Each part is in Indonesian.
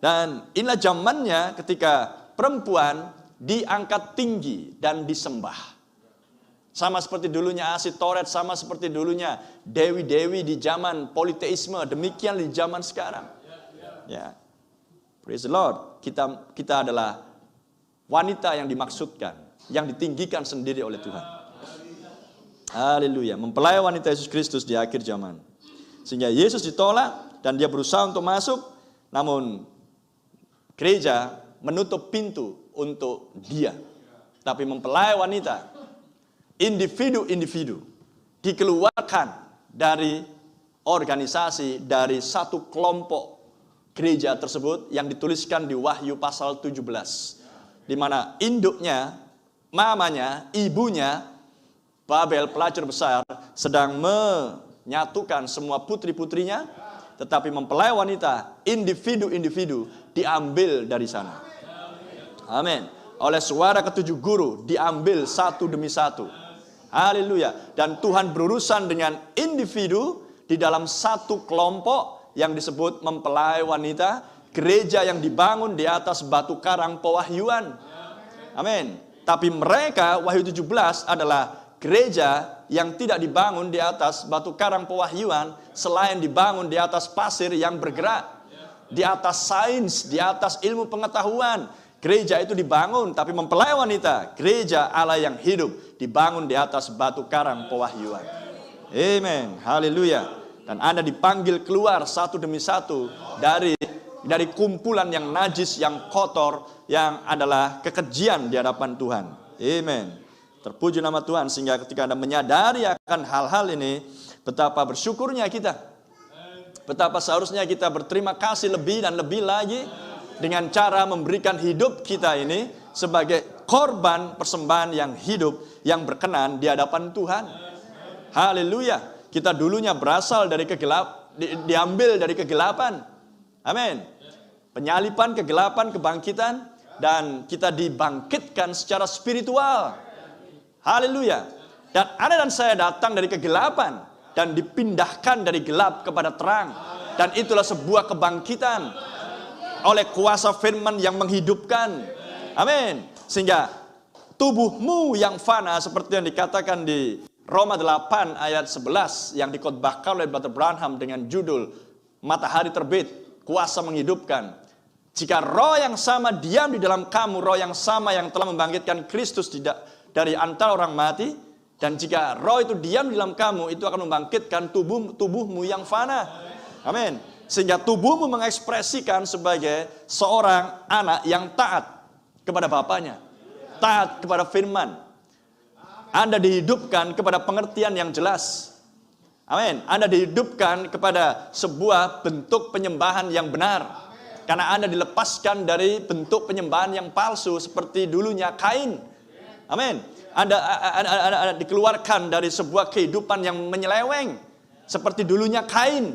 Dan inilah zamannya ketika perempuan diangkat tinggi dan disembah. Sama seperti dulunya Asitoret, sama seperti dulunya dewi-dewi di zaman politeisme, demikian di zaman sekarang. Ya. Praise the Lord. Kita adalah wanita yang dimaksudkan, yang ditinggikan sendiri oleh Tuhan. Haleluya. Mempelai wanita Yesus Kristus di akhir zaman. Sehingga Yesus ditolak dan dia berusaha untuk masuk, namun gereja menutup pintu untuk dia. Tapi mempelai wanita, individu-individu dikeluarkan dari organisasi, dari satu kelompok gereja tersebut yang dituliskan di Wahyu pasal 17. Di mana induknya, mamanya, ibunya, Babel pelacur besar sedang menyatukan semua putri-putrinya, tetapi mempelai wanita, individu-individu diambil dari sana. Amin. Oleh suara ketujuh guru diambil satu demi satu. Haleluya. Dan Tuhan berurusan dengan individu di dalam satu kelompok yang disebut mempelai wanita, gereja yang dibangun di atas batu karang pewahyuan. Amin. Tapi mereka, Wahyu 17 adalah gereja yang tidak dibangun di atas batu karang pewahyuan, selain dibangun di atas pasir yang bergerak, di atas sains, di atas ilmu pengetahuan. Gereja itu dibangun, tapi mempelai wanita, gereja Allah yang hidup, dibangun di atas batu karang pewahyuan. Amen. Haleluya. Dan Anda dipanggil keluar satu demi satu dari kumpulan yang najis, yang kotor, yang adalah kekejian di hadapan Tuhan. Amen. Terpuji nama Tuhan, sehingga ketika Anda menyadari akan hal-hal ini, betapa bersyukurnya kita. Betapa seharusnya kita berterima kasih lebih dan lebih lagi dengan cara memberikan hidup kita ini sebagai korban persembahan yang hidup, yang berkenan di hadapan Tuhan. Haleluya. Kita dulunya berasal dari diambil dari kegelapan. Amin. Penyalipan, kegelapan, kebangkitan, dan kita dibangkitkan secara spiritual. Haleluya. Dan Anda dan saya datang dari kegelapan dan dipindahkan dari gelap kepada terang. Dan itulah sebuah kebangkitan oleh kuasa firman yang menghidupkan. Amin. Sehingga tubuhmu yang fana, seperti yang dikatakan di Roma 8 ayat 11 yang dikhotbahkan oleh Brother Branham dengan judul Matahari Terbit, kuasa menghidupkan. Jika roh yang sama diam di dalam kamu, roh yang sama yang telah membangkitkan Kristus dari antara orang mati, dan jika roh itu diam di dalam kamu, itu akan membangkitkan tubuhmu yang fana. Amin. Sehingga tubuhmu mengekspresikan sebagai seorang anak yang taat kepada bapaknya, taat kepada firman. Anda dihidupkan kepada pengertian yang jelas. Amin. Anda dihidupkan kepada sebuah bentuk penyembahan yang benar. Karena Anda dilepaskan dari bentuk penyembahan yang palsu seperti dulunya Kain. Amin. Anda dikeluarkan dari sebuah kehidupan yang menyeleweng seperti dulunya Kain.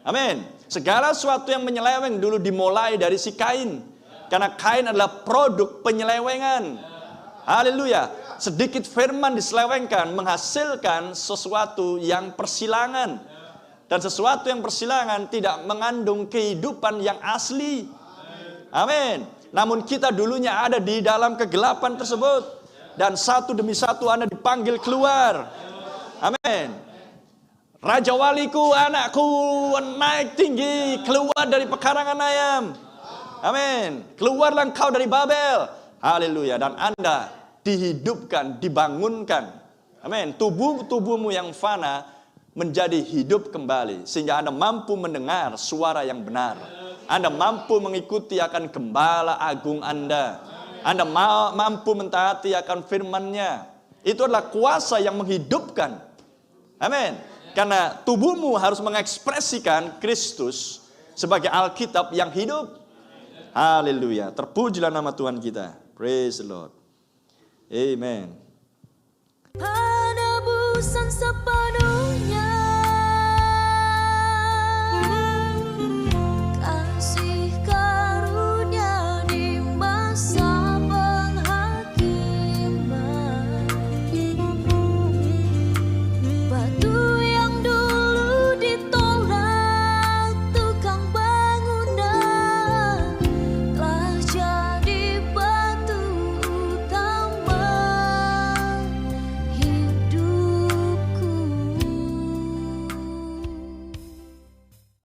Amin. Segala sesuatu yang menyeleweng dulu dimulai dari si Kain. Karena Kain adalah produk penyelewengan. Haleluya. Sedikit firman diselewengkan menghasilkan sesuatu yang persilangan. Dan sesuatu yang persilangan tidak mengandung kehidupan yang asli. Amin. Namun kita dulunya ada di dalam kegelapan tersebut. Dan satu demi satu Anda dipanggil keluar. Amin. Raja waliku, anakku, naik tinggi, keluar dari pekarangan ayam. Amin. Keluarlah engkau dari Babel. Haleluya. Dan Anda dihidupkan, dibangunkan. Amin. Tubuhmu yang fana menjadi hidup kembali. Sehingga Anda mampu mendengar suara yang benar. Anda mampu mengikuti akan gembala agung Anda. Anda mampu mentaati akan firman-Nya. Itu adalah kuasa yang menghidupkan. Amin. Karena tubuhmu harus mengekspresikan Kristus sebagai Alkitab yang hidup. Haleluya. Terpujilah nama Tuhan kita. Praise the Lord. Amen. Penebusan sepenuhnya